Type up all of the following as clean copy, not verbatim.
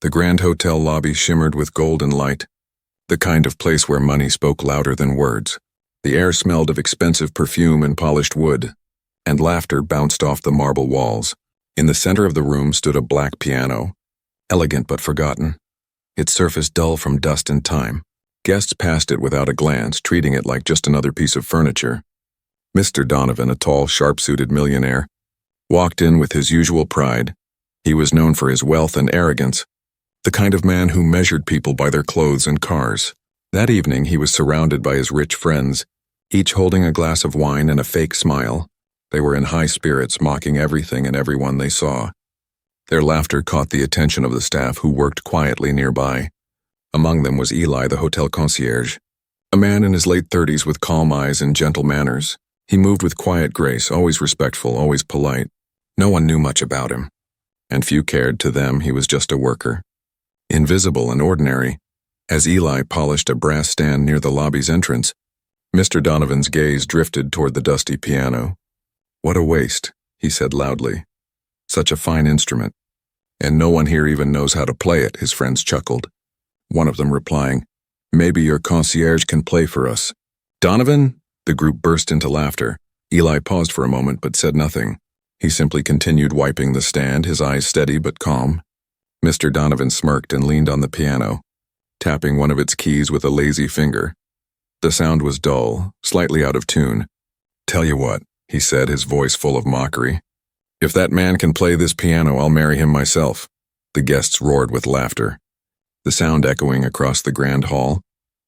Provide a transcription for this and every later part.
The grand hotel lobby shimmered with golden light, the kind of place where money spoke louder than words. The air smelled of expensive perfume and polished wood, and laughter bounced off the marble walls. In the center of the room stood a black piano, elegant but forgotten, its surface dull from dust and time. Guests passed it without a glance, treating it like just another piece of furniture. Mr. Donovan, a tall, sharp-suited millionaire, walked in with his usual pride. He was known for his wealth and arrogance, the kind of man who measured people by their clothes and cars. That evening he was surrounded by his rich friends, each holding a glass of wine and a fake smile. They were in high spirits, mocking everything and everyone they saw. Their laughter caught the attention of the staff, who worked quietly nearby. Among them was Eli, the hotel concierge, a man in his late 30s with calm eyes and gentle manners. He moved with quiet grace, always respectful, always polite. No one knew much about him, and few cared. To them, he was just a worker, invisible and ordinary. As Eli polished a brass stand near the lobby's entrance, Mr. Donovan's gaze drifted toward the dusty piano. "What a waste," he said loudly. "Such a fine instrument. And no one here even knows how to play it," his friends chuckled. One of them replying, "Maybe your concierge can play for us." "Donovan?" The group burst into laughter. Eli paused for a moment but said nothing. He simply continued wiping the stand, his eyes steady but calm. Mr. Donovan smirked and leaned on the piano, tapping one of its keys with a lazy finger. The sound was dull, slightly out of tune. "Tell you what," he said, his voice full of mockery. "If that man can play this piano, I'll marry him myself." The guests roared with laughter, the sound echoing across the grand hall.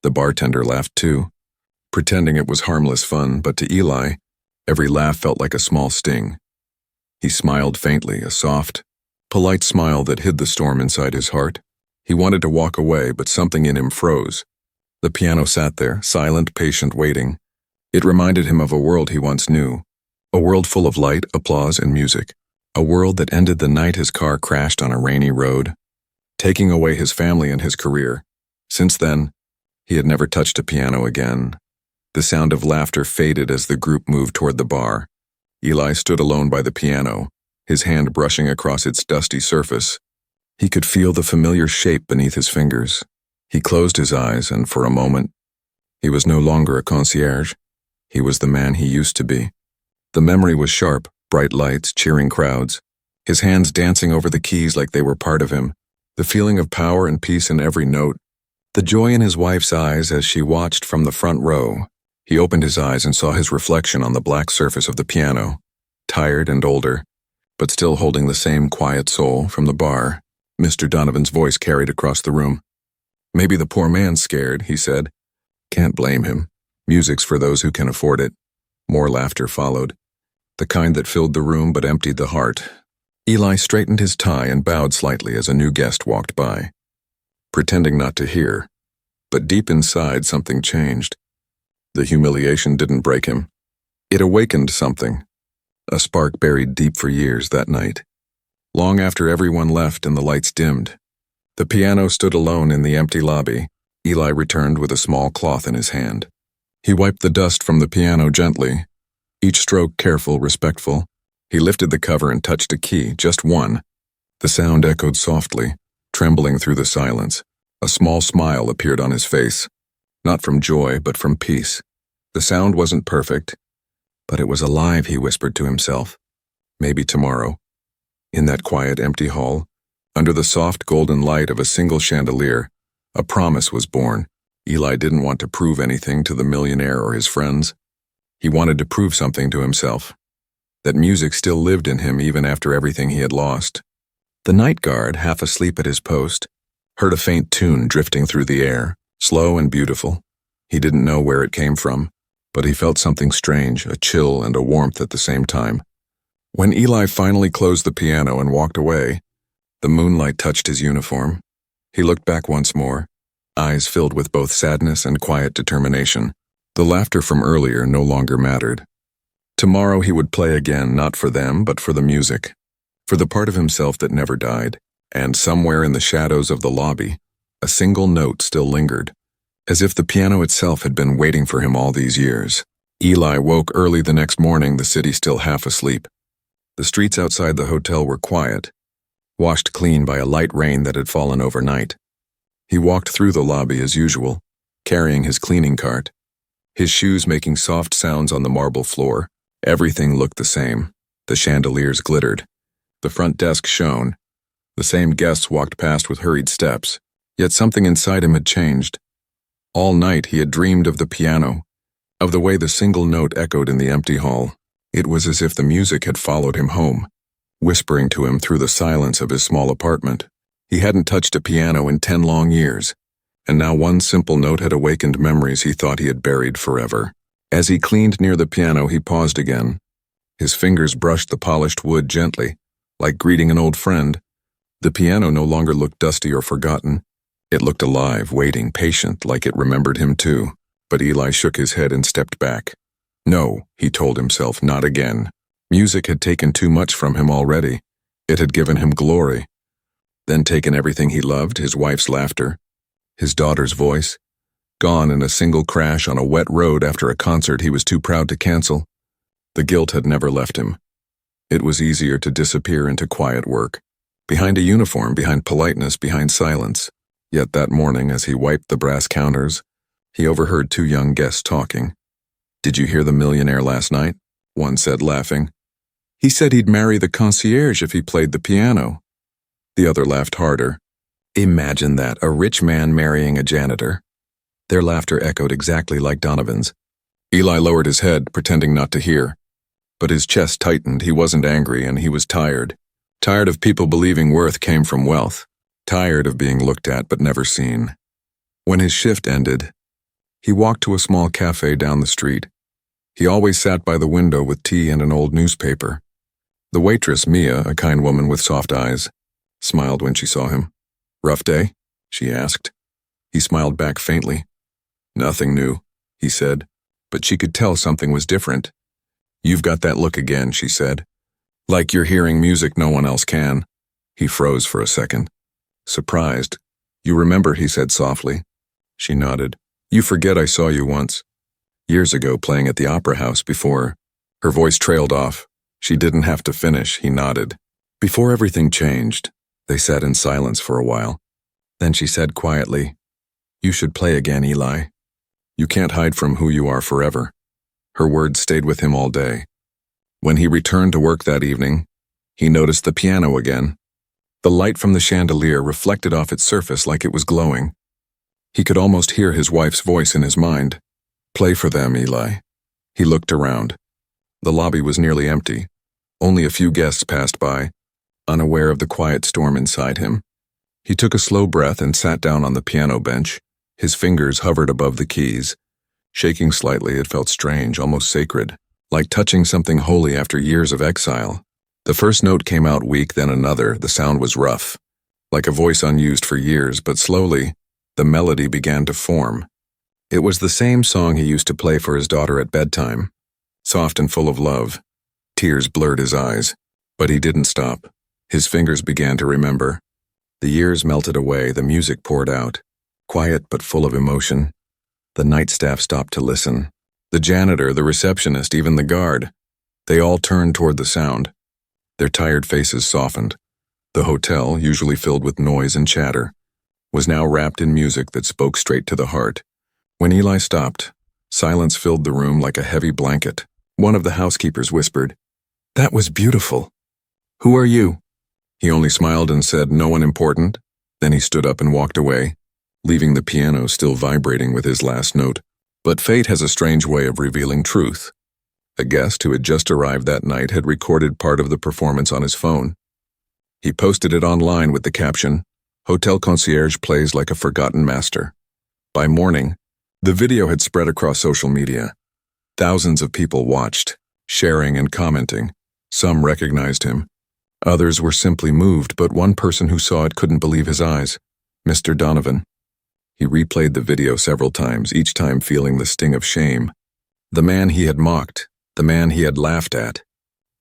The bartender laughed too, pretending it was harmless fun, but to Eli, every laugh felt like a small sting. He smiled faintly, a soft, polite smile that hid the storm inside his heart. He wanted to walk away, but something in him froze. The piano sat there, silent, patient, waiting. It reminded him of a world he once knew, a world full of light, applause, and music, a world that ended the night his car crashed on a rainy road, taking away his family and his career. Since then, he had never touched a piano again. The sound of laughter faded as the group moved toward the bar. Eli stood alone by the piano, his hand brushing across its dusty surface. He could feel the familiar shape beneath his fingers. He closed his eyes, and for a moment, he was no longer a concierge. He was the man he used to be. The memory was sharp, bright lights, cheering crowds, his hands dancing over the keys like they were part of him, the feeling of power and peace in every note, the joy in his wife's eyes as she watched from the front row. He opened his eyes and saw his reflection on the black surface of the piano, tired and older, but still holding the same quiet soul. From the bar, Mr. Donovan's voice carried across the room. "Maybe the poor man's scared," he said. "Can't blame him. Music's for those who can afford it." More laughter followed, the kind that filled the room but emptied the heart. Eli straightened his tie and bowed slightly as a new guest walked by, pretending not to hear. But deep inside, something changed. The humiliation didn't break him. It awakened something, a spark buried deep for years that night. Long after everyone left and the lights dimmed, the piano stood alone in the empty lobby. Eli returned with a small cloth in his hand. He wiped the dust from the piano gently, each stroke careful, respectful. He lifted the cover and touched a key, just one. The sound echoed softly, trembling through the silence. A small smile appeared on his face, not from joy, but from peace. The sound wasn't perfect, but it was alive, he whispered to himself. Maybe tomorrow. In that quiet, empty hall, under the soft golden light of a single chandelier, a promise was born. Eli didn't want to prove anything to the millionaire or his friends. He wanted to prove something to himself, that music still lived in him even after everything he had lost. The night guard, half asleep at his post, heard a faint tune drifting through the air, slow and beautiful. He didn't know where it came from, but he felt something strange, a chill and a warmth at the same time. When Eli finally closed the piano and walked away, the moonlight touched his uniform. He looked back once more, eyes filled with both sadness and quiet determination. The laughter from earlier no longer mattered. Tomorrow he would play again, not for them, but for the music, for the part of himself that never died. And somewhere in the shadows of the lobby, a single note still lingered, as if the piano itself had been waiting for him all these years. Eli woke early the next morning, the city still half asleep. The streets outside the hotel were quiet. washed clean by a light rain that had fallen overnight. He walked through the lobby as usual, carrying his cleaning cart, his shoes making soft sounds on the marble floor. Everything looked the same. The chandeliers glittered. The front desk shone. The same guests walked past with hurried steps, yet something inside him had changed. All night he had dreamed of the piano, of the way the single note echoed in the empty hall. It was as if the music had followed him home, whispering to him through the silence of his small apartment. He hadn't touched a piano in 10 long years, and now one simple note had awakened memories he thought he had buried forever. As he cleaned near the piano, he paused again. His fingers brushed the polished wood gently, like greeting an old friend. The piano no longer looked dusty or forgotten. It looked alive, waiting, patient, like it remembered him too. But Eli shook his head and stepped back. No, he told himself, not again. Music had taken too much from him already. It had given him glory, then taken everything he loved, his wife's laughter, his daughter's voice, gone in a single crash on a wet road after a concert he was too proud to cancel. The guilt had never left him. It was easier to disappear into quiet work, behind a uniform, behind politeness, behind silence. Yet that morning, as he wiped the brass counters, he overheard 2 young guests talking. "Did you hear the millionaire last night?" one said, laughing. "He said he'd marry the concierge if he played the piano." The other laughed harder. "Imagine that, a rich man marrying a janitor." Their laughter echoed exactly like Donovan's. Eli lowered his head, pretending not to hear. But his chest tightened. He wasn't angry, and he was tired. Tired of people believing worth came from wealth. Tired of being looked at but never seen. When his shift ended, he walked to a small cafe down the street. He always sat by the window with tea and an old newspaper. The waitress, Mia, a kind woman with soft eyes, smiled when she saw him. "Rough day?" she asked. He smiled back faintly. "Nothing new," he said, but she could tell something was different. "You've got that look again," she said. "Like you're hearing music no one else can." He froze for a second. Surprised. "You remember," he said softly. She nodded. "You forget I saw you once. Years ago, playing at the opera house before." Her voice trailed off. She didn't have to finish. He nodded. "Before everything changed." They sat in silence for a while. Then she said quietly, "You should play again, Eli. You can't hide from who you are forever." Her words stayed with him all day. When he returned to work that evening, he noticed the piano again. The light from the chandelier reflected off its surface like it was glowing. He could almost hear his wife's voice in his mind. "Play for them, Eli." He looked around. The lobby was nearly empty. Only a few guests passed by, unaware of the quiet storm inside him. He took a slow breath and sat down on the piano bench. His fingers hovered above the keys. Shaking slightly, it felt strange, almost sacred, like touching something holy after years of exile. The first note came out weak, then another. The sound was rough, like a voice unused for years, but slowly, the melody began to form. It was the same song he used to play for his daughter at bedtime, soft and full of love. Tears blurred his eyes, but he didn't stop. His fingers began to remember. The years melted away, the music poured out, quiet but full of emotion. The night staff stopped to listen. The janitor, the receptionist, even the guard. They all turned toward the sound. Their tired faces softened. The hotel, usually filled with noise and chatter, was now wrapped in music that spoke straight to the heart. When Eli stopped, silence filled the room like a heavy blanket. One of the housekeepers whispered, "That was beautiful. Who are you?" He only smiled and said, "No one important." Then he stood up and walked away, leaving the piano still vibrating with his last note. But fate has a strange way of revealing truth. A guest who had just arrived that night had recorded part of the performance on his phone. He posted it online with the caption, "Hotel concierge plays like a forgotten master." By morning, the video had spread across social media. Thousands of people watched, sharing and commenting. Some recognized him. Others were simply moved, but one person who saw it couldn't believe his eyes. Mr. Donovan. He replayed the video several times, each time feeling the sting of shame. The man he had mocked, the man he had laughed at,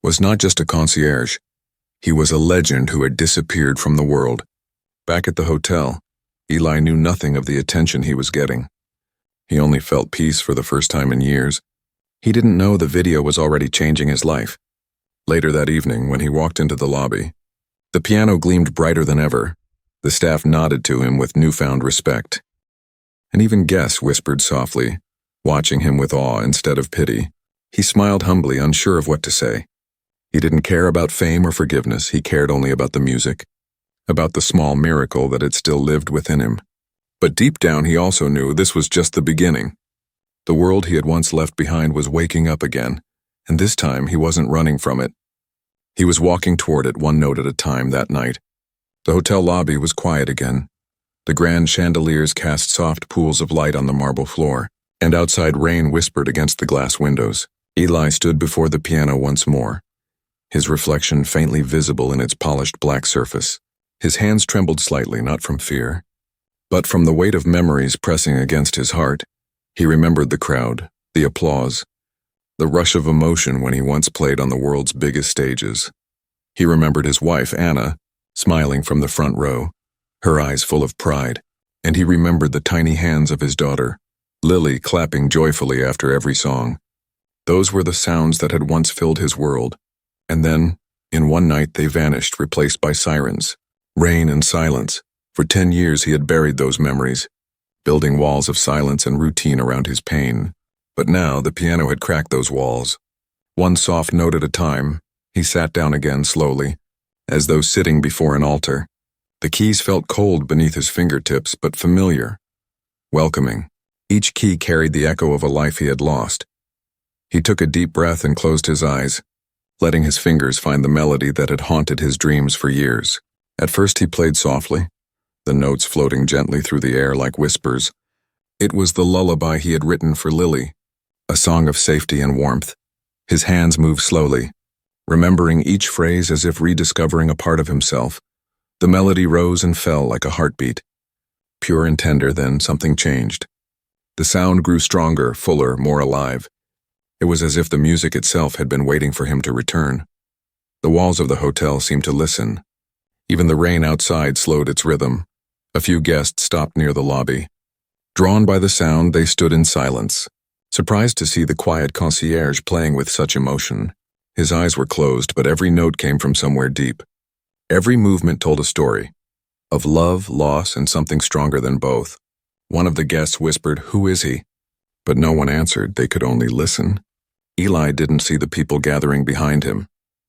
was not just a concierge. He was a legend who had disappeared from the world. Back at the hotel, Eli knew nothing of the attention he was getting. He only felt peace for the first time in years. He didn't know the video was already changing his life. Later that evening, when he walked into the lobby, The piano gleamed brighter than ever. The staff nodded to him with newfound respect. And even guests whispered softly, watching him with awe instead of pity. He smiled humbly, unsure of what to say. He didn't care about fame or forgiveness, he cared only about the music, about the small miracle that had still lived within him. But deep down he also knew this was just the beginning. The world he had once left behind was waking up again, and this time he wasn't running from it. He was walking toward it one note at a time that night. The hotel lobby was quiet again. The grand chandeliers cast soft pools of light on the marble floor, and outside rain whispered against the glass windows. Eli stood before the piano once more, his reflection faintly visible in its polished black surface. His hands trembled slightly, not from fear, but from the weight of memories pressing against his heart. He remembered the crowd, the applause, the rush of emotion when he once played on the world's biggest stages. He remembered his wife, Anna, smiling from the front row, her eyes full of pride, and he remembered the tiny hands of his daughter, Lily, clapping joyfully after every song. Those were the sounds that had once filled his world, and then, in one night, they vanished, replaced by sirens, rain and silence. For 10 years he had buried those memories, building walls of silence and routine around his pain. But now the piano had cracked those walls. One soft note at a time, he sat down again slowly, as though sitting before an altar. The keys felt cold beneath his fingertips, but familiar, welcoming. Each key carried the echo of a life he had lost. He took a deep breath and closed his eyes, letting his fingers find the melody that had haunted his dreams for years. At first he played softly, the notes floating gently through the air like whispers. It was the lullaby he had written for Lily, a song of safety and warmth. His hands moved slowly, remembering each phrase as if rediscovering a part of himself. The melody rose and fell like a heartbeat. Pure and tender, then something changed. The sound grew stronger, fuller, more alive. It was as if the music itself had been waiting for him to return. The walls of the hotel seemed to listen. Even the rain outside slowed its rhythm. A few guests stopped near the lobby. Drawn by the sound, they stood in silence, surprised to see the quiet concierge playing with such emotion. His eyes were closed, but every note came from somewhere deep. Every movement told a story, of love, loss, and something stronger than both. One of the guests whispered, "Who is he?" But no one answered, they could only listen. Eli didn't see the people gathering behind him.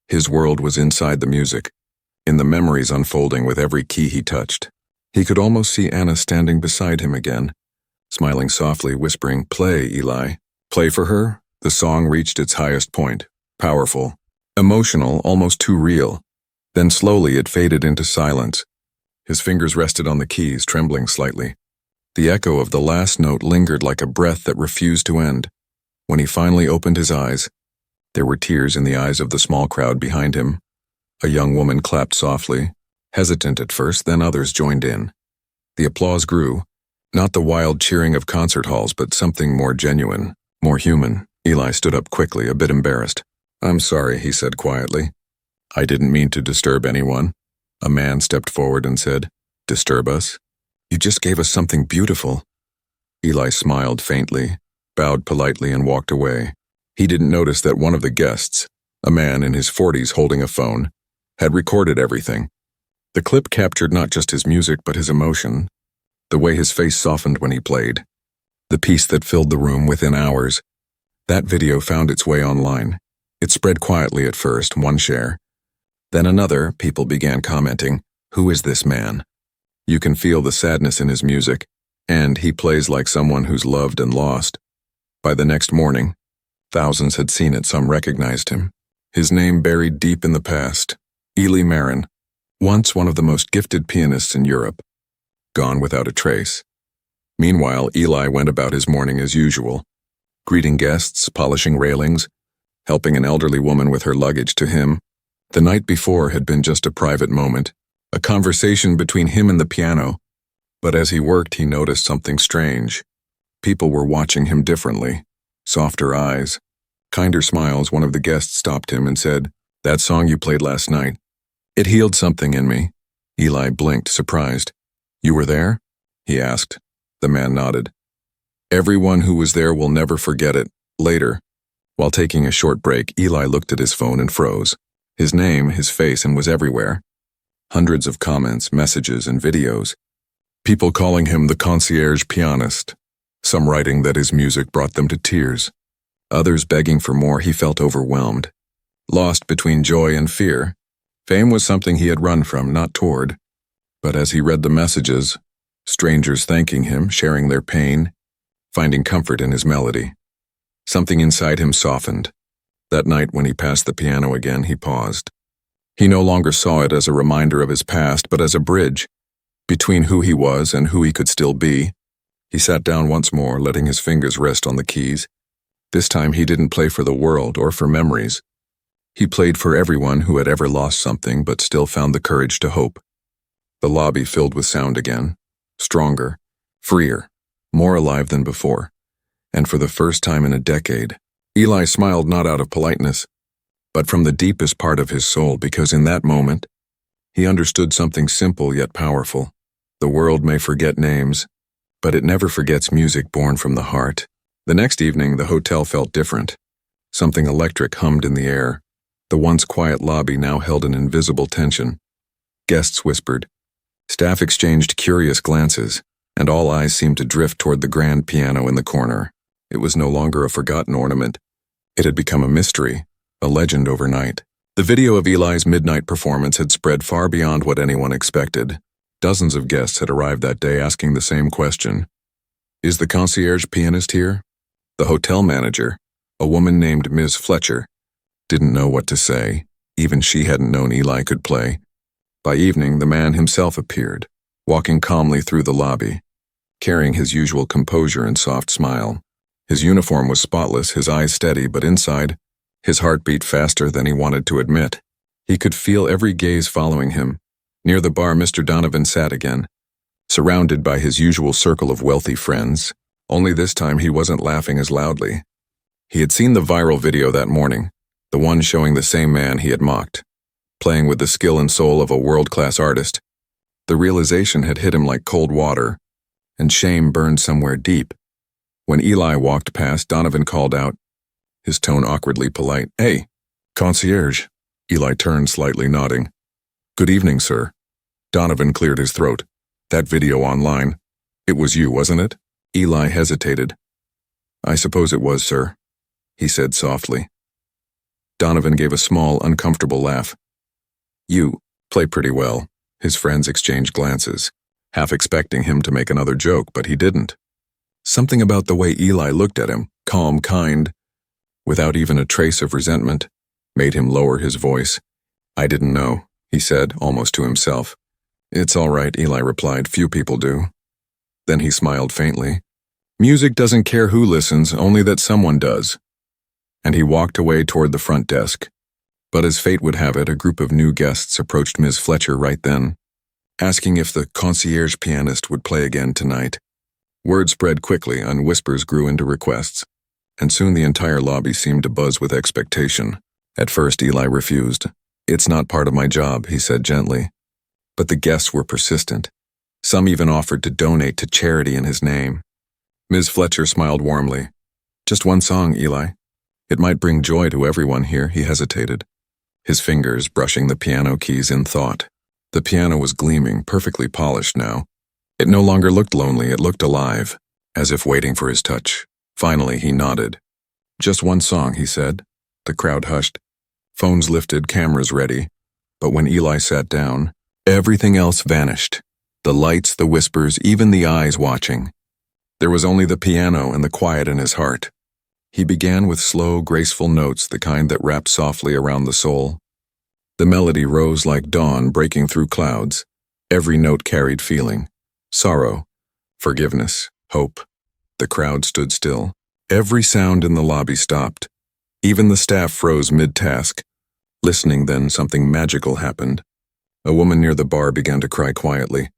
His world was inside the music, in the memories unfolding with every key he touched. He could almost see Anna standing beside him again, smiling softly, whispering, "Play, Eli. Play for her." The song reached its highest point, powerful, emotional, almost too real. Then slowly it faded into silence. His fingers rested on the keys, trembling slightly. The echo of the last note lingered like a breath that refused to end. When he finally opened his eyes, there were tears in the eyes of the small crowd behind him. A young woman clapped softly, hesitant at first, then others joined in. The applause grew, not the wild cheering of concert halls, but something more genuine, more human. Eli stood up quickly, a bit embarrassed. "I'm sorry," he said quietly. "I didn't mean to disturb anyone." A man stepped forward and said, "Disturb us? You just gave us something beautiful." Eli smiled faintly, bowed politely, and walked away. He didn't notice that one of the guests, a man in his 40s holding a phone, had recorded everything. The clip captured not just his music but his emotion, the way his face softened when he played, the peace that filled the room within hours. That video found its way online. It spread quietly at first, one share. Then another, people began commenting, "Who is this man? You can feel the sadness in his music, and he plays like someone who's loved and lost." By the next morning, thousands had seen it, some recognized him. His name buried deep in the past. Eli Marin, once one of the most gifted pianists in Europe, gone without a trace. Meanwhile, Eli went about his morning as usual, greeting guests, polishing railings, helping an elderly woman with her luggage to him. The night before had been just a private moment, a conversation between him and the piano. But as he worked, he noticed something strange. People were watching him differently. Softer eyes, kinder smiles. One of the guests stopped him and said, "That song you played last night, it healed something in me." Eli blinked, surprised. "You were there?" he asked. The man nodded. "Everyone who was there will never forget it." Later, while taking a short break, Eli looked at his phone and froze. His name, his face, and was everywhere. Hundreds of comments, messages, and videos. People calling him the concierge pianist. Some writing that his music brought them to tears. Others begging for more. He felt overwhelmed. Lost between joy and fear. Fame was something he had run from, not toward. But as he read the messages, strangers thanking him, sharing their pain, finding comfort in his melody, something inside him softened. That night when he passed the piano again, he paused. He no longer saw it as a reminder of his past, but as a bridge between who he was and who he could still be. He sat down once more, letting his fingers rest on the keys. This time he didn't play for the world or for memories. He played for everyone who had ever lost something but still found the courage to hope. The lobby filled with sound again, stronger, freer, more alive than before. And for the first time in a decade, Eli smiled not out of politeness, but from the deepest part of his soul, because in that moment, he understood something simple yet powerful. The world may forget names, but it never forgets music born from the heart. The next evening, the hotel felt different. Something electric hummed in the air. The once quiet lobby now held an invisible tension. Guests whispered. Staff exchanged curious glances, and all eyes seemed to drift toward the grand piano in the corner. It was no longer a forgotten ornament. It had become a mystery, a legend overnight. The video of Eli's midnight performance had spread far beyond what anyone expected. Dozens of guests had arrived that day asking the same question. Is the concierge pianist here? The hotel manager, a woman named Ms. Fletcher, didn't know what to say. Even she hadn't known Eli could play. By evening, the man himself appeared, walking calmly through the lobby, carrying his usual composure and soft smile. His uniform was spotless, his eyes steady, but inside, his heart beat faster than he wanted to admit. He could feel every gaze following him. Near the bar, Mr. Donovan sat again, surrounded by his usual circle of wealthy friends. Only this time he wasn't laughing as loudly. He had seen the viral video that morning, the one showing the same man he had mocked, playing with the skill and soul of a world-class artist. The realization had hit him like cold water, and shame burned somewhere deep. When Eli walked past, Donovan called out, his tone awkwardly polite. Hey, concierge. Eli turned, slightly nodding. Good evening, sir. Donovan cleared his throat. That video online. It was you, wasn't it? Eli hesitated. I suppose it was, sir, he said softly. Donovan gave a small, uncomfortable laugh. You play pretty well. His friends exchanged glances, half expecting him to make another joke, but he didn't. Something about the way Eli looked at him, calm, kind, without even a trace of resentment, made him lower his voice. I didn't know, he said, almost to himself. It's all right, Eli replied. Few people do. Then he smiled faintly. Music doesn't care who listens, only that someone does. And he walked away toward the front desk. But as fate would have it, a group of new guests approached Ms. Fletcher right then, asking if the concierge pianist would play again tonight. Word spread quickly, and whispers grew into requests, and soon the entire lobby seemed to buzz with expectation. At first, Eli refused. It's not part of my job, he said gently. But the guests were persistent. Some even offered to donate to charity in his name. Ms. Fletcher smiled warmly. Just one song, Eli. It might bring joy to everyone here, he hesitated, his fingers brushing the piano keys in thought. The piano was gleaming, perfectly polished now. It no longer looked lonely, it looked alive, as if waiting for his touch. Finally, he nodded. Just one song, he said. The crowd hushed. Phones lifted, cameras ready. But when Eli sat down, everything else vanished. The lights, the whispers, even the eyes watching. There was only the piano and the quiet in his heart. He began with slow, graceful notes, the kind that wrapped softly around the soul. The melody rose like dawn breaking through clouds. Every note carried feeling. Sorrow, forgiveness, hope. The crowd stood still. Every sound in the lobby stopped. Even the staff froze mid-task. Listening then, something magical happened. A woman near the bar began to cry quietly.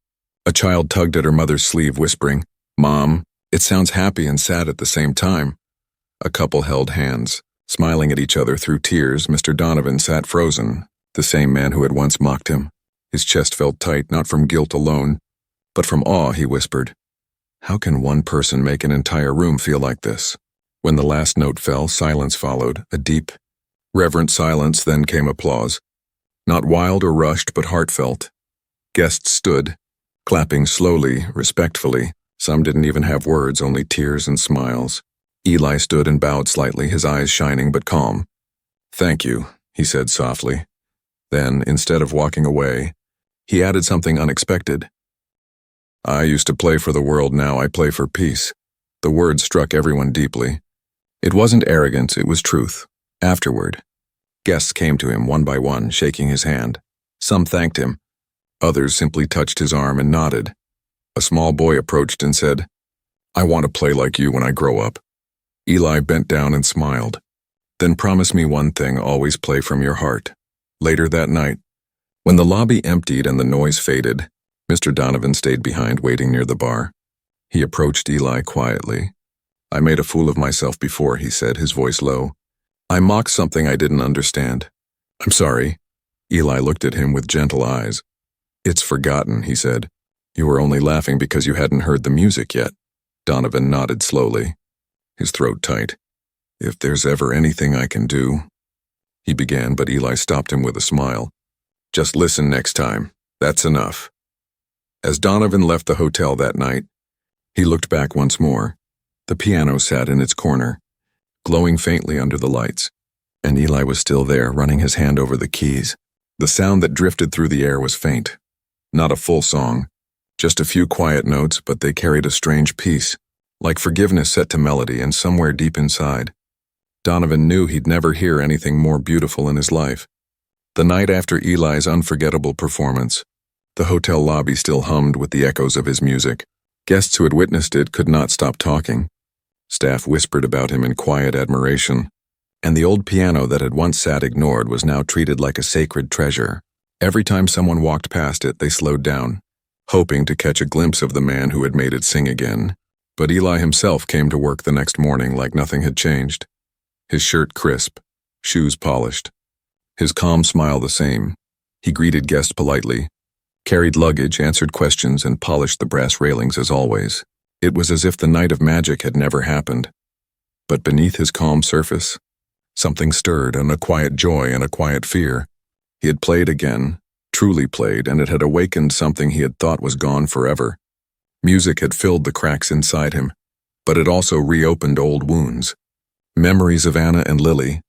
A child tugged at her mother's sleeve, whispering, Mom, it sounds happy and sad at the same time. A couple held hands, smiling at each other through tears. Mr. Donovan sat frozen, the same man who had once mocked him. His chest felt tight, not from guilt alone, but from awe. He whispered, How can one person make an entire room feel like this? When the last note fell, silence followed, a deep, reverent silence, then came applause. Not wild or rushed, but heartfelt. Guests stood, clapping slowly, respectfully. Some didn't even have words, only tears and smiles. Eli stood and bowed slightly, his eyes shining but calm. "Thank you," he said softly. Then, instead of walking away, he added something unexpected. "I used to play for the world, now I play for peace." The words struck everyone deeply. It wasn't arrogance, it was truth. Afterward, guests came to him one by one, shaking his hand. Some thanked him. Others simply touched his arm and nodded. A small boy approached and said, "I want to play like you when I grow up." Eli bent down and smiled. "Then promise me one thing, always play from your heart." Later that night, when the lobby emptied and the noise faded, Mr. Donovan stayed behind waiting near the bar. He approached Eli quietly. "I made a fool of myself before," he said, his voice low. "I mocked something I didn't understand. I'm sorry." Eli looked at him with gentle eyes. "It's forgotten," he said. "You were only laughing because you hadn't heard the music yet." Donovan nodded slowly, his throat tight. "If there's ever anything I can do," he began, but Eli stopped him with a smile. "Just listen next time. That's enough." As Donovan left the hotel that night, he looked back once more. The piano sat in its corner, glowing faintly under the lights, and Eli was still there, running his hand over the keys. The sound that drifted through the air was faint. Not a full song, just a few quiet notes, but they carried a strange peace, like forgiveness set to melody, and somewhere deep inside, Donovan knew he'd never hear anything more beautiful in his life. The night after Eli's unforgettable performance, the hotel lobby still hummed with the echoes of his music. Guests who had witnessed it could not stop talking. Staff whispered about him in quiet admiration, and the old piano that had once sat ignored was now treated like a sacred treasure. Every time someone walked past it, they slowed down, hoping to catch a glimpse of the man who had made it sing again. But Eli himself came to work the next morning like nothing had changed. His shirt crisp, shoes polished, his calm smile the same. He greeted guests politely, carried luggage, answered questions, and polished the brass railings as always. It was as if the night of magic had never happened. But beneath his calm surface, something stirred, and a quiet joy and a quiet fear. He had played again, truly played, and it had awakened something he had thought was gone forever. Music had filled the cracks inside him, but it also reopened old wounds. Memories of Anna and Lily,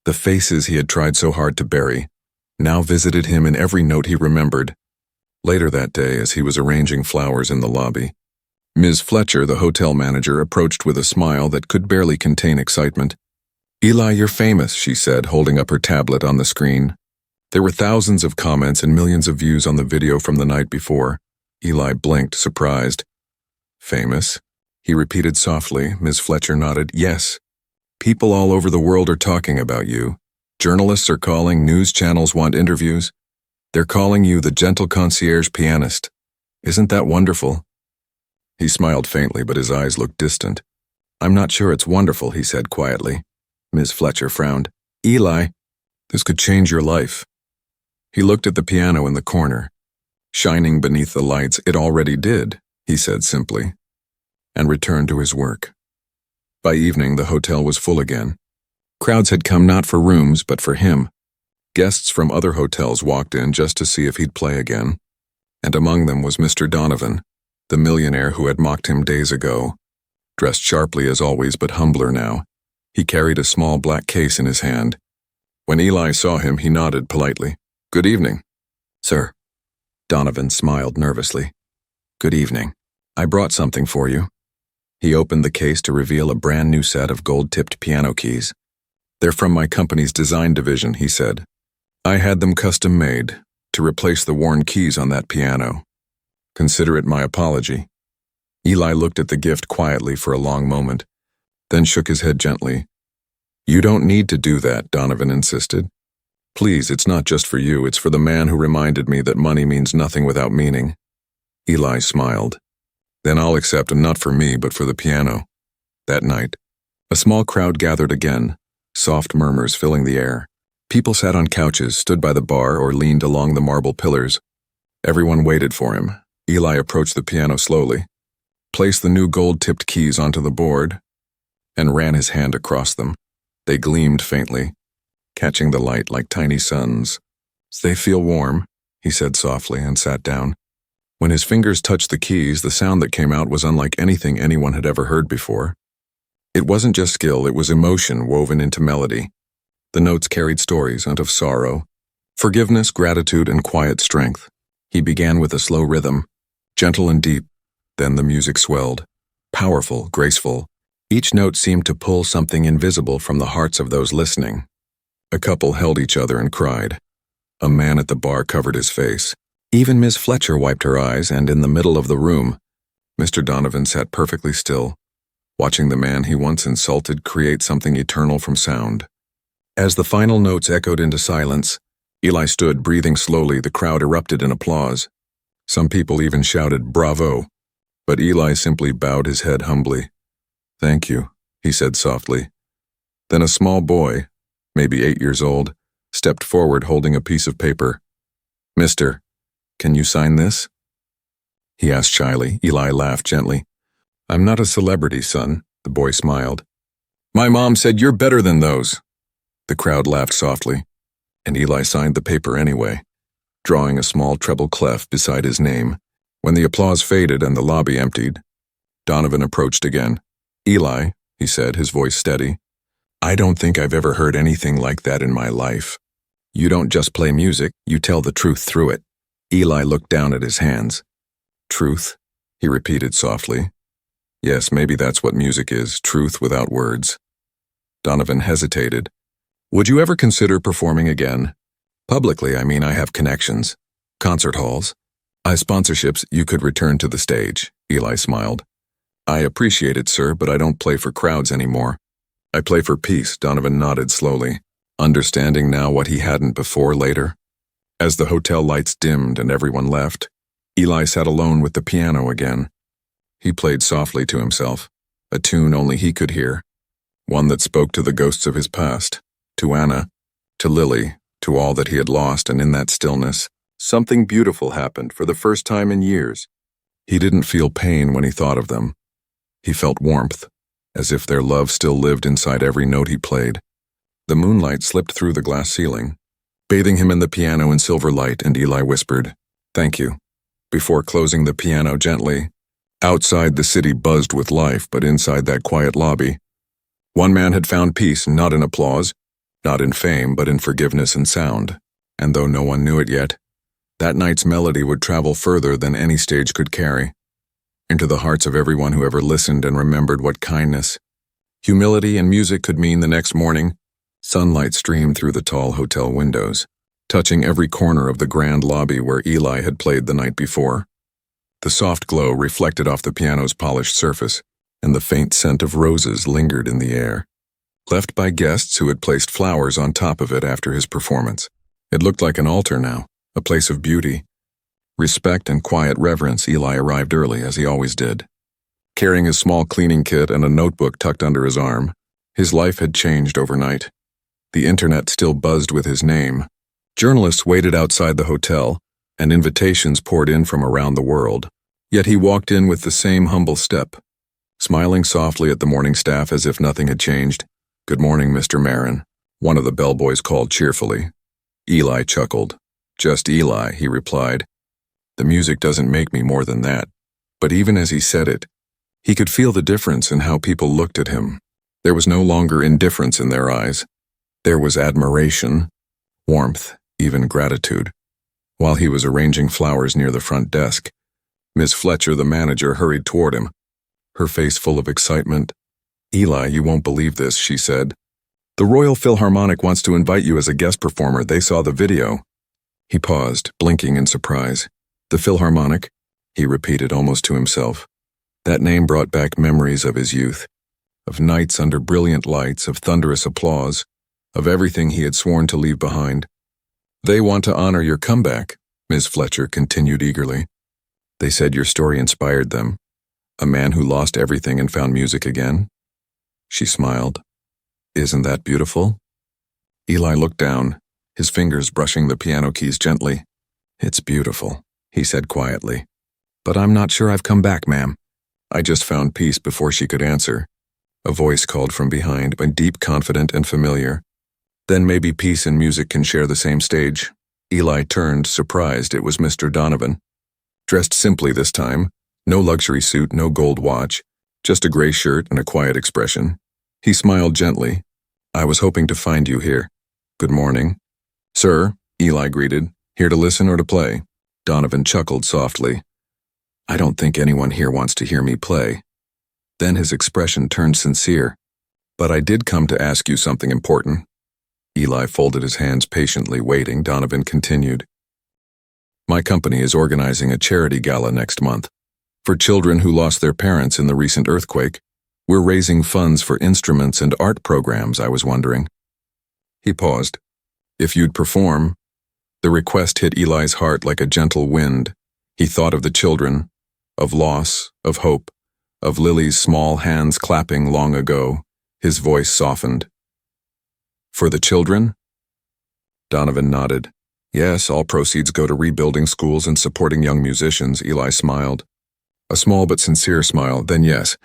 the faces he had tried so hard to bury, now visited him in every note he remembered. Later that day, as he was arranging flowers in the lobby, Ms. Fletcher, the hotel manager, approached with a smile that could barely contain excitement. "Eli, you're famous," she said, holding up her tablet on the screen. There were thousands of comments and millions of views on the video from the night before. Eli blinked, surprised. "Famous?" he repeated softly. Ms. Fletcher nodded. "Yes. People all over the world are talking about you. Journalists are calling, news channels want interviews. They're calling you the gentle concierge pianist. Isn't that wonderful?" He smiled faintly, but his eyes looked distant. "I'm not sure it's wonderful," he said quietly. Ms. Fletcher frowned. "Eli, this could change your life." He looked at the piano in the corner. Shining beneath the lights, "It already did," he said simply, and returned to his work. By evening, the hotel was full again. Crowds had come not for rooms, but for him. Guests from other hotels walked in just to see if he'd play again, and among them was Mr. Donovan, the millionaire who had mocked him days ago. Dressed sharply as always, but humbler now, he carried a small black case in his hand. When Eli saw him, he nodded politely. "Good evening." "Sir." Donovan smiled nervously. "Good evening. I brought something for you." He opened the case to reveal a brand new set of gold-tipped piano keys. "They're from my company's design division," he said. "I had them custom-made to replace the worn keys on that piano. Consider it my apology." Eli looked at the gift quietly for a long moment, then shook his head gently. "You don't need to do that," Donovan insisted. "Please, it's not just for you, it's for the man who reminded me that money means nothing without meaning." Eli smiled. "Then I'll accept, and not for me, but for the piano." That night, a small crowd gathered again, soft murmurs filling the air. People sat on couches, stood by the bar, or leaned along the marble pillars. Everyone waited for him. Eli approached the piano slowly, placed the new gold-tipped keys onto the board, and ran his hand across them. They gleamed faintly, catching the light like tiny suns. "They feel warm," he said softly and sat down. When his fingers touched the keys, the sound that came out was unlike anything anyone had ever heard before. It wasn't just skill, it was emotion woven into melody. The notes carried stories out of sorrow, forgiveness, gratitude, and quiet strength. He began with a slow rhythm, gentle and deep. Then the music swelled, powerful, graceful. Each note seemed to pull something invisible from the hearts of those listening. A couple held each other and cried. A man at the bar covered his face. Even Miss Fletcher wiped her eyes, and in the middle of the room, Mr. Donovan sat perfectly still, watching the man he once insulted create something eternal from sound. As the final notes echoed into silence, Eli stood, breathing slowly. The crowd erupted in applause. Some people even shouted, "Bravo!" But Eli simply bowed his head humbly. "Thank you," he said softly. Then a small boy, maybe 8 years old, stepped forward holding a piece of paper. "Mister, can you sign this?" he asked shyly. Eli laughed gently. "I'm not a celebrity, son," the boy smiled. "My mom said you're better than those." The crowd laughed softly, and Eli signed the paper anyway, drawing a small treble clef beside his name. When the applause faded and the lobby emptied, Donovan approached again. "Eli," he said, his voice steady, "I don't think I've ever heard anything like that in my life. You don't just play music, you tell the truth through it." Eli looked down at his hands. "Truth?" he repeated softly. "Yes, maybe that's what music is, truth without words." Donovan hesitated. "Would you ever consider performing again? Publicly, I mean. I have connections. Concert halls. Sponsorships. You could return to the stage." Eli smiled. "I appreciate it, sir, but I don't play for crowds anymore. I play for peace." Donovan nodded slowly, understanding now what he hadn't before. Later, as the hotel lights dimmed and everyone left, Eli sat alone with the piano again. He played softly to himself, a tune only he could hear, one that spoke to the ghosts of his past, to Anna, to Lily, to all that he had lost. And in that stillness, something beautiful happened for the first time in years. He didn't feel pain when he thought of them. He felt warmth, as if their love still lived inside every note he played. The moonlight slipped through the glass ceiling, bathing him in the piano in silver light, and Eli whispered, "Thank you," before closing the piano gently. Outside, the city buzzed with life, but inside that quiet lobby, one man had found peace, not in applause, not in fame, but in forgiveness and sound. And though no one knew it yet, that night's melody would travel further than any stage could carry, into the hearts of everyone who ever listened and remembered what kindness, humility, and music could mean. The next morning, sunlight streamed through the tall hotel windows, touching every corner of the grand lobby where Eli had played the night before. The soft glow reflected off the piano's polished surface, and the faint scent of roses lingered in the air, left by guests who had placed flowers on top of it after his performance. It looked like an altar now, a place of beauty, respect, and quiet reverence. Eli arrived early, as he always did, carrying his small cleaning kit and a notebook tucked under his arm. His life had changed overnight. The internet still buzzed with his name. Journalists waited outside the hotel, and invitations poured in from around the world. Yet he walked in with the same humble step, smiling softly at the morning staff as if nothing had changed. "Good morning, Mr. Marin," one of the bellboys called cheerfully. Eli chuckled. "Just Eli," he replied. "The music doesn't make me more than that." But even as he said it, he could feel the difference in how people looked at him. There was no longer indifference in their eyes. There was admiration, warmth, even gratitude. While he was arranging flowers near the front desk, Miss Fletcher, the manager, hurried toward him, her face full of excitement. "Eli, you won't believe this," she said. "The Royal Philharmonic wants to invite you as a guest performer. They saw the video." He paused, blinking in surprise. "The Philharmonic?" he repeated almost to himself. That name brought back memories of his youth, of nights under brilliant lights, of thunderous applause, of everything he had sworn to leave behind. "They want to honor your comeback," Miss Fletcher continued eagerly. "They said your story inspired them. A man who lost everything and found music again." She smiled. "Isn't that beautiful?" Eli looked down, his fingers brushing the piano keys gently. "It's beautiful," he said quietly. "But I'm not sure I've come back, ma'am." "I just found peace." Before she could answer, a voice called from behind, deep, confident, and familiar. "Then maybe peace and music can share the same stage." Eli turned, surprised it was Mr. Donovan. Dressed simply this time, no luxury suit, no gold watch, just a gray shirt and a quiet expression. He smiled gently. "I was hoping to find you here. Good morning." "Sir," Eli greeted, "here to listen or to play?" Donovan chuckled softly. "I don't think anyone here wants to hear me play." Then his expression turned sincere. "But I did come to ask you something important." Eli folded his hands patiently, waiting. Donovan continued. "My company is organizing a charity gala next month. For children who lost their parents in the recent earthquake, we're raising funds for instruments and art programs. I was wondering." He paused. "If you'd perform." The request hit Eli's heart like a gentle wind. He thought of the children, of loss, of hope, of Lily's small hands clapping long ago. His voice softened. "For the children?" Donovan nodded. "Yes, all proceeds go to rebuilding schools and supporting young musicians." Eli smiled. A small but sincere smile. "Then yes,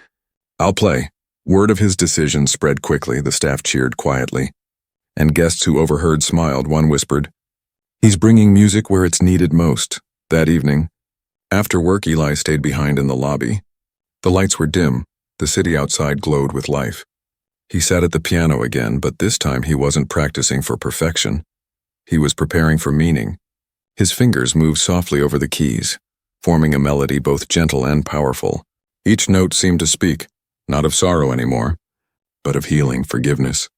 I'll play." Word of his decision spread quickly. The staff cheered quietly. And guests who overheard smiled. One whispered, "He's bringing music where it's needed most." That evening, after work, Eli stayed behind in the lobby. The lights were dim. The city outside glowed with life. He sat at the piano again, but this time he wasn't practicing for perfection. He was preparing for meaning. His fingers moved softly over the keys, forming a melody both gentle and powerful. Each note seemed to speak, not of sorrow anymore, but of healing, forgiveness,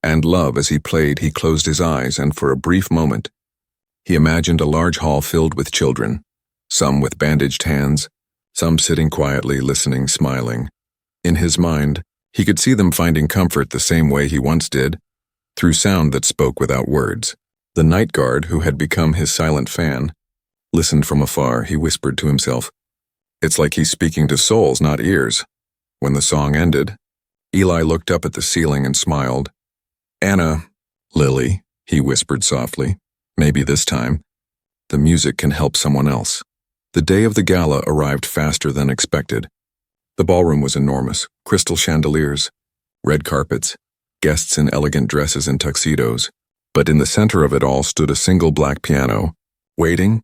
and love. As he played, he closed his eyes, and for a brief moment, he imagined a large hall filled with children, some with bandaged hands, some sitting quietly, listening, smiling. In his mind, he could see them finding comfort the same way he once did, through sound that spoke without words. The night guard, who had become his silent fan, listened from afar. He whispered to himself, "It's like he's speaking to souls, not ears." When the song ended, Eli looked up at the ceiling and smiled. "Anna, Lily," he whispered softly, "maybe this time, the music can help someone else." The day of the gala arrived faster than expected. The ballroom was enormous, crystal chandeliers, red carpets, guests in elegant dresses and tuxedos. But in the center of it all stood a single black piano. Waiting,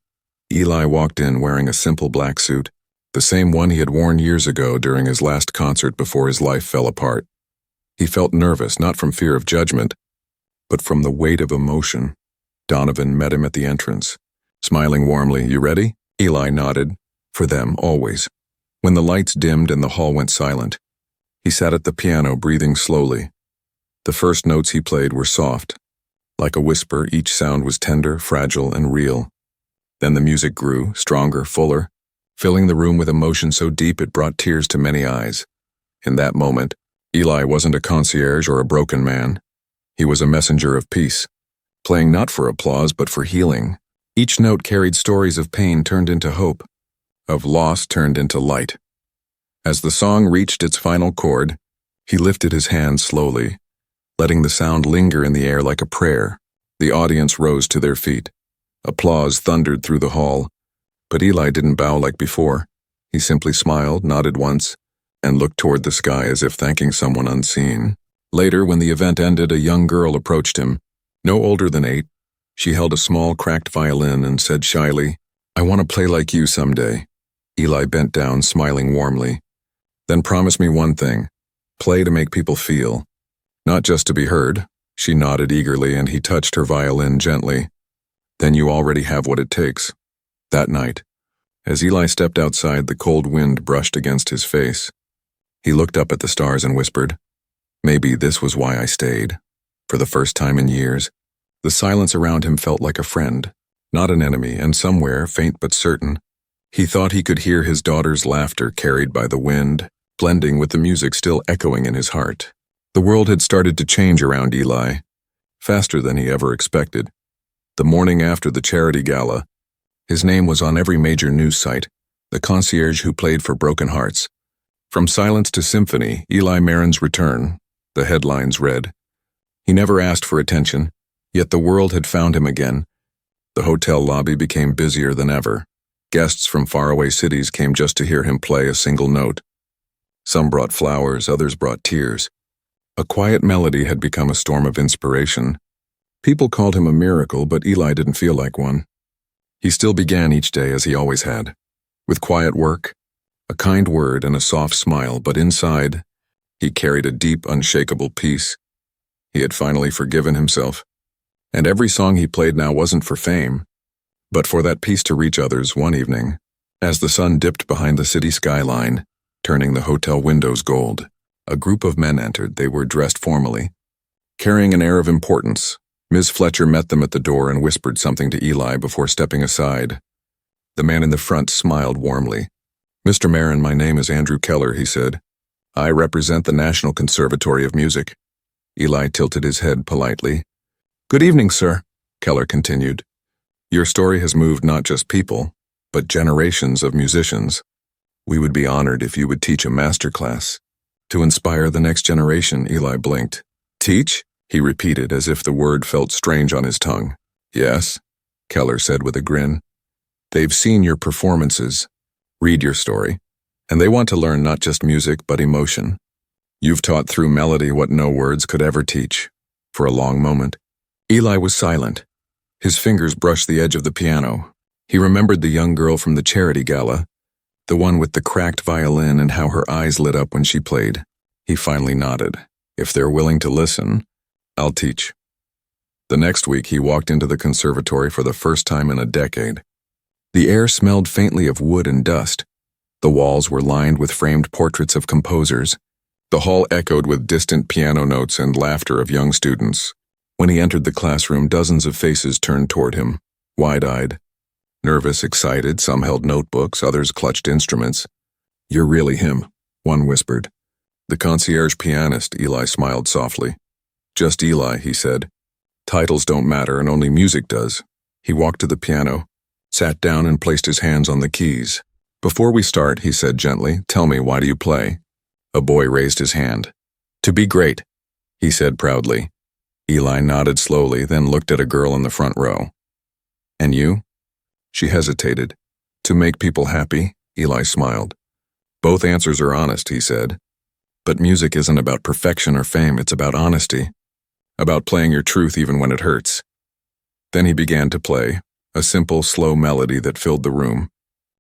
Eli walked in wearing a simple black suit, the same one he had worn years ago during his last concert before his life fell apart. He felt nervous, not from fear of judgment, but from the weight of emotion. Donovan met him at the entrance, smiling warmly. "You ready?" Eli nodded. For them, always. When the lights dimmed and the hall went silent, he sat at the piano, breathing slowly. The first notes he played were soft. Like a whisper, each sound was tender, fragile, and real. Then the music grew, stronger, fuller, filling the room with emotion so deep it brought tears to many eyes. In that moment, Eli wasn't a concierge or a broken man. He was a messenger of peace, playing not for applause but for healing. Each note carried stories of pain turned into hope, of loss turned into light. As the song reached its final chord, he lifted his hand slowly, letting the sound linger in the air like a prayer. The audience rose to their feet. Applause thundered through the hall, but Eli didn't bow like before. He simply smiled, nodded once, and looked toward the sky as if thanking someone unseen. Later, when the event ended, a young girl approached him, no older than 8. She held a small, cracked violin and said shyly, "I want to play like you someday." Eli bent down, smiling warmly. "Then promise me one thing. Play to make people feel, not just to be heard." She nodded eagerly, and he touched her violin gently. "Then you already have what it takes." That night, as Eli stepped outside, the cold wind brushed against his face. He looked up at the stars and whispered, "Maybe this was why I stayed." For the first time in years, the silence around him felt like a friend, not an enemy, and somewhere, faint but certain, he thought he could hear his daughter's laughter carried by the wind, blending with the music still echoing in his heart. The world had started to change around Eli, faster than he ever expected. The morning after the charity gala, his name was on every major news site, the concierge who played for broken hearts. From silence to symphony, Eli Marin's return, the headlines read. He never asked for attention, yet the world had found him again. The hotel lobby became busier than ever. Guests from faraway cities came just to hear him play a single note. Some brought flowers, others brought tears. A quiet melody had become a storm of inspiration. People called him a miracle, but Eli didn't feel like one. He still began each day as he always had, with quiet work, a kind word, and a soft smile, but inside, he carried a deep, unshakable peace. He had finally forgiven himself, and every song he played now wasn't for fame, but for that peace to reach others one evening, as the sun dipped behind the city skyline, turning the hotel windows gold. A group of men entered. They were dressed formally, carrying an air of importance. Ms. Fletcher met them at the door and whispered something to Eli before stepping aside. The man in the front smiled warmly. "Mr. Marin, my name is Andrew Keller," he said. "I represent the National Conservatory of Music." Eli tilted his head politely. "Good evening, sir," Keller continued. "Your story has moved not just people, but generations of musicians. We would be honored if you would teach a master class to inspire the next generation." Eli blinked. "Teach?" he repeated as if the word felt strange on his tongue. "Yes," Keller said with a grin. "They've seen your performances, read your story, and they want to learn not just music but emotion. You've taught through melody what no words could ever teach." For a long moment, Eli was silent. His fingers brushed the edge of the piano. He remembered the young girl from the charity gala, the one with the cracked violin, and how her eyes lit up when she played. He finally nodded. "If they're willing to listen, I'll teach." The next week he walked into the conservatory for the first time in a decade. The air smelled faintly of wood and dust. The walls were lined with framed portraits of composers. The hall echoed with distant piano notes and laughter of young students. When he entered the classroom, dozens of faces turned toward him, wide-eyed. Nervous, excited, some held notebooks, others clutched instruments. "You're really him," one whispered. "The concierge pianist," Eli smiled softly. "Just Eli," he said. "Titles don't matter and only music does." He walked to the piano, sat down and placed his hands on the keys. "Before we start," he said gently, "tell me, why do you play?" A boy raised his hand. "To be great," he said proudly. Eli nodded slowly, then looked at a girl in the front row. "And you?" She hesitated. "To make people happy," Eli smiled. "Both answers are honest," he said. "But music isn't about perfection or fame, it's about honesty. About playing your truth even when it hurts." Then he began to play, a simple, slow melody that filled the room.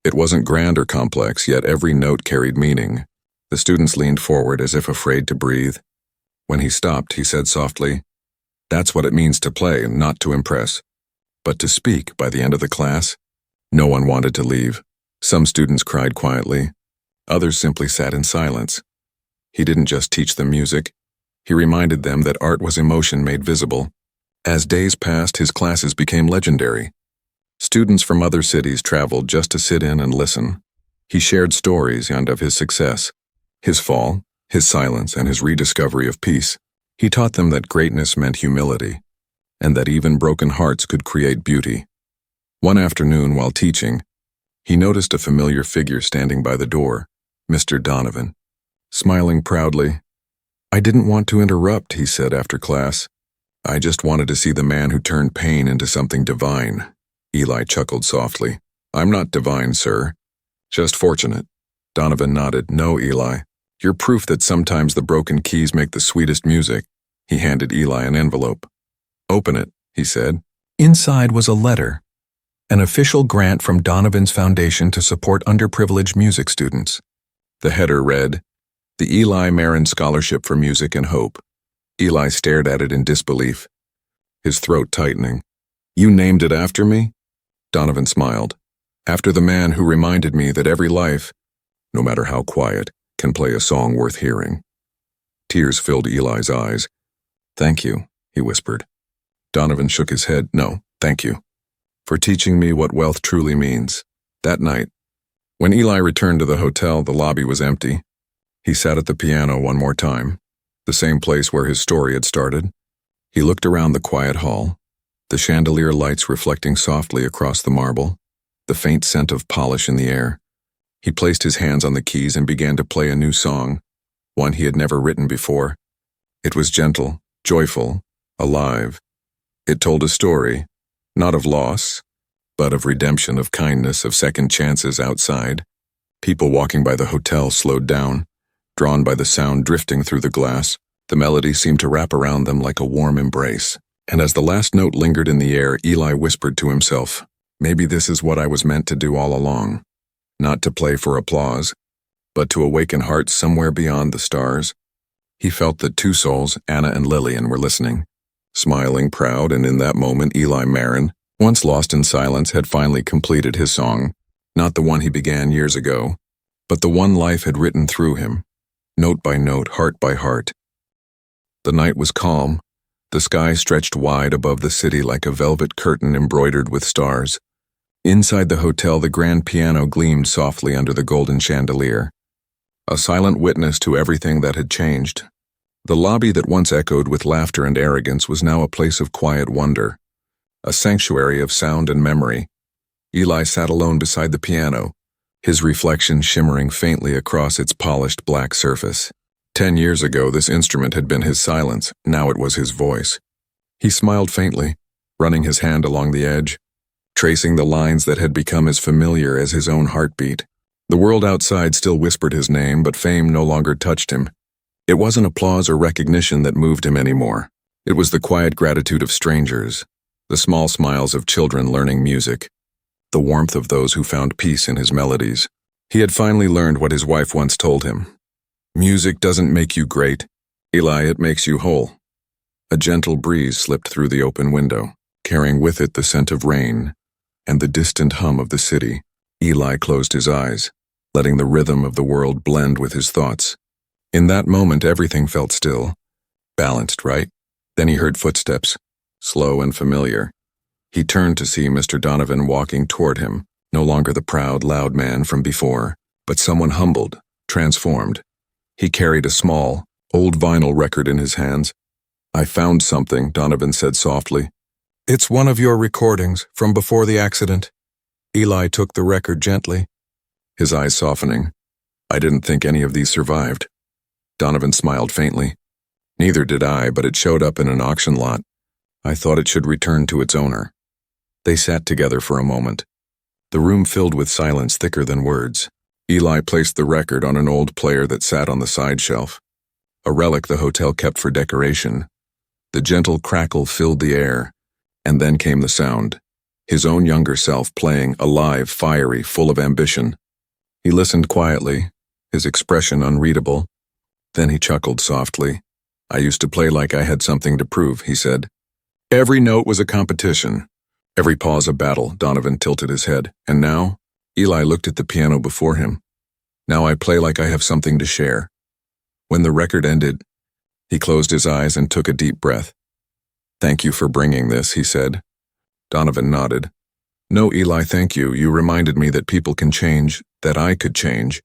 It wasn't grand or complex, yet every note carried meaning. The students leaned forward as if afraid to breathe. When he stopped, he said softly, "That's what it means to play, not to impress, but to speak." By the end of the class, no one wanted to leave. Some students cried quietly. Others simply sat in silence. He didn't just teach them music. He reminded them that art was emotion made visible. As days passed, his classes became legendary. Students from other cities traveled just to sit in and listen. He shared stories and of his success, his fall, his silence, and his rediscovery of peace. He taught them that greatness meant humility, and that even broken hearts could create beauty. One afternoon, while teaching, he noticed a familiar figure standing by the door, Mr. Donovan. Smiling proudly, "I didn't want to interrupt," he said after class. "I just wanted to see the man who turned pain into something divine." Eli chuckled softly. "I'm not divine, sir. Just fortunate." Donovan nodded. "No, Eli. You're proof that sometimes the broken keys make the sweetest music." He handed Eli an envelope. "Open it," he said. Inside was a letter, an official grant from Donovan's foundation to support underprivileged music students. The header read, "The Eli Marin Scholarship for Music and Hope." Eli stared at it in disbelief, his throat tightening. "You named it after me?" Donovan smiled. "After the man who reminded me that every life, no matter how quiet, can play a song worth hearing." Tears filled Eli's eyes. "Thank you," he whispered. Donovan shook his head. "No, thank you for teaching me what wealth truly means." That night, when Eli returned to the hotel, the lobby was empty. He sat at the piano one more time, the same place where his story had started. He looked around the quiet hall, the chandelier lights reflecting softly across the marble, the faint scent of polish in the air. He placed his hands on the keys and began to play a new song, one he had never written before. It was gentle, joyful, alive. It told a story, not of loss, but of redemption, of kindness, of second chances outside. People walking by the hotel slowed down, drawn by the sound drifting through the glass. The melody seemed to wrap around them like a warm embrace. And as the last note lingered in the air, Eli whispered to himself, "Maybe this is what I was meant to do all along. Not to play for applause, but to awaken hearts somewhere beyond the stars." He felt that two souls, Anna and Lillian, were listening, smiling, proud, and in that moment Eli Marin, once lost in silence, had finally completed his song. Not the one he began years ago, but the one life had written through him, note by note, heart by heart. The night was calm. The sky stretched wide above the city like a velvet curtain embroidered with stars. Inside the hotel, the grand piano gleamed softly under the golden chandelier, a silent witness to everything that had changed. The lobby that once echoed with laughter and arrogance was now a place of quiet wonder, a sanctuary of sound and memory. Eli sat alone beside the piano, his reflection shimmering faintly across its polished black surface. 10 years ago, this instrument had been his silence. Now it was his voice. He smiled faintly, running his hand along the edge, tracing the lines that had become as familiar as his own heartbeat. The world outside still whispered his name, but fame no longer touched him. It wasn't applause or recognition that moved him anymore. It was the quiet gratitude of strangers, the small smiles of children learning music, the warmth of those who found peace in his melodies. He had finally learned what his wife once told him. "Music doesn't make you great, Eli, it makes you whole." A gentle breeze slipped through the open window, carrying with it the scent of rain and the distant hum of the city. Eli closed his eyes, letting the rhythm of the world blend with his thoughts. In that moment, everything felt still, balanced, right? Then he heard footsteps, slow and familiar. He turned to see Mr. Donovan walking toward him, no longer the proud, loud man from before, but someone humbled, transformed. He carried a small, old vinyl record in his hands. "I found something," Donovan said softly. "It's one of your recordings from before the accident." Eli took the record gently, his eyes softening. "I didn't think any of these survived." Donovan smiled faintly. "Neither did I, but it showed up in an auction lot. I thought it should return to its owner." They sat together for a moment, the room filled with silence thicker than words. Eli placed the record on an old player that sat on the side shelf, a relic the hotel kept for decoration. The gentle crackle filled the air, and then came the sound, his own younger self playing, alive, fiery, full of ambition. He listened quietly, his expression unreadable. Then he chuckled softly. "I used to play like I had something to prove," he said. "Every note was a competition. Every pause a battle." Donovan tilted his head. "And now?" Eli looked at the piano before him. "Now I play like I have something to share." When the record ended, he closed his eyes and took a deep breath. "Thank you for bringing this," he said. Donovan nodded. "No, Eli, thank you. You reminded me that people can change, that I could change."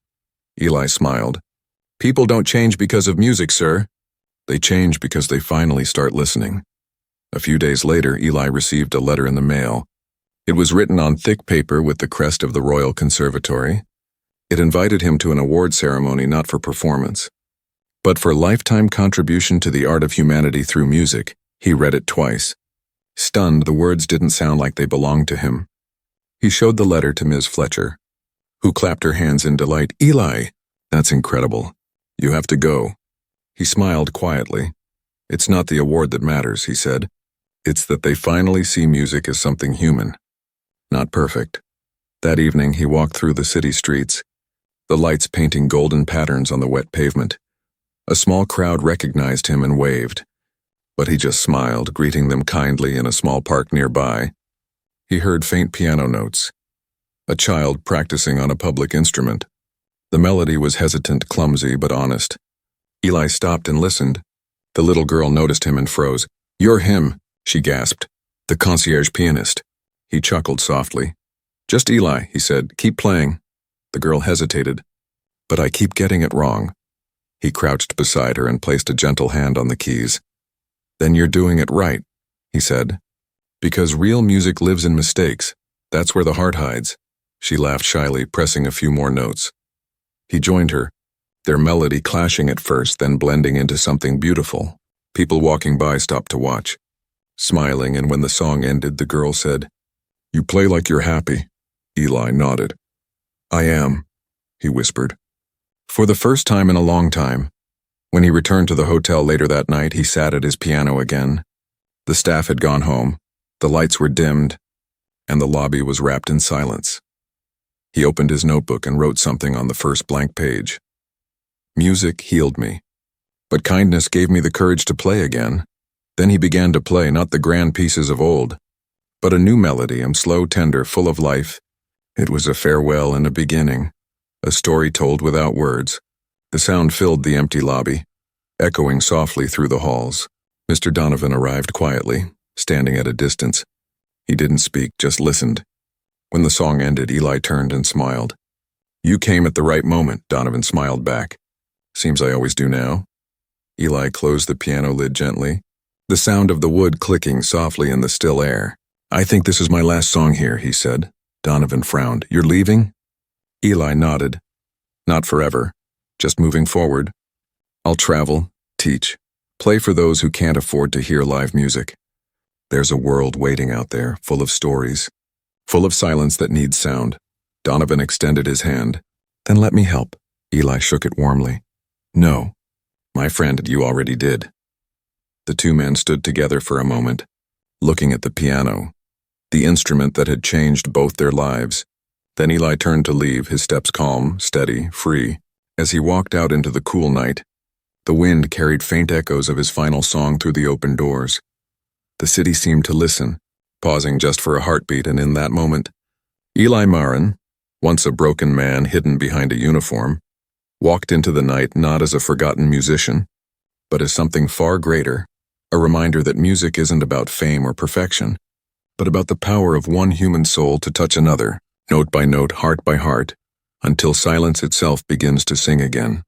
Eli smiled. "People don't change because of music, sir. They change because they finally start listening." A few days later, Eli received a letter in the mail. It was written on thick paper with the crest of the Royal Conservatory. It invited him to an award ceremony not for performance, but for lifetime contribution to the art of humanity through music. He read it twice. Stunned, the words didn't sound like they belonged to him. He showed the letter to Ms. Fletcher, who clapped her hands in delight. "Eli, that's incredible. You have to go." He smiled quietly. "It's not the award that matters," he said. "It's that they finally see music as something human, not perfect." That evening, he walked through the city streets, the lights painting golden patterns on the wet pavement. A small crowd recognized him and waved, but he just smiled, greeting them kindly in a small park nearby. He heard faint piano notes, a child practicing on a public instrument. The melody was hesitant, clumsy, but honest. Eli stopped and listened. The little girl noticed him and froze. "You're him," she gasped. "The concierge pianist." He chuckled softly. "Just Eli," he said. "Keep playing." The girl hesitated. "But I keep getting it wrong." He crouched beside her and placed a gentle hand on the keys. "Then you're doing it right," he said. "Because real music lives in mistakes. That's where the heart hides." She laughed shyly, pressing a few more notes. He joined her, their melody clashing at first, then blending into something beautiful. People walking by stopped to watch, smiling, and when the song ended, the girl said, "You play like you're happy." Eli nodded. "I am," he whispered. For the first time in a long time, when he returned to the hotel later that night, he sat at his piano again. The staff had gone home, the lights were dimmed, and the lobby was wrapped in silence. He opened his notebook and wrote something on the first blank page. Music healed me, but kindness gave me the courage to play again. Then he began to play not the grand pieces of old, but a new melody, slow, tender, full of life. It was a farewell and a beginning, a story told without words. The sound filled the empty lobby, echoing softly through the halls. Mr. Donovan arrived quietly, standing at a distance. He didn't speak, just listened. When the song ended, Eli turned and smiled. "You came at the right moment," Donovan smiled back. "Seems I always do now." Eli closed the piano lid gently, the sound of the wood clicking softly in the still air. "I think this is my last song here," he said. Donovan frowned. "You're leaving?" Eli nodded. "Not forever, just moving forward. I'll travel, teach, play for those who can't afford to hear live music. There's a world waiting out there, full of stories, full of silence that needs sound." Donovan extended his hand. "Then let me help." Eli shook it warmly. "No, my friend, you already did." The two men stood together for a moment, looking at the piano, the instrument that had changed both their lives. Then Eli turned to leave, his steps calm, steady, free. As he walked out into the cool night, the wind carried faint echoes of his final song through the open doors. The city seemed to listen, pausing just for a heartbeat, and in that moment, Eli Marin, once a broken man hidden behind a uniform, walked into the night not as a forgotten musician, but as something far greater, a reminder that music isn't about fame or perfection, but about the power of one human soul to touch another, note by note, heart by heart, until silence itself begins to sing again.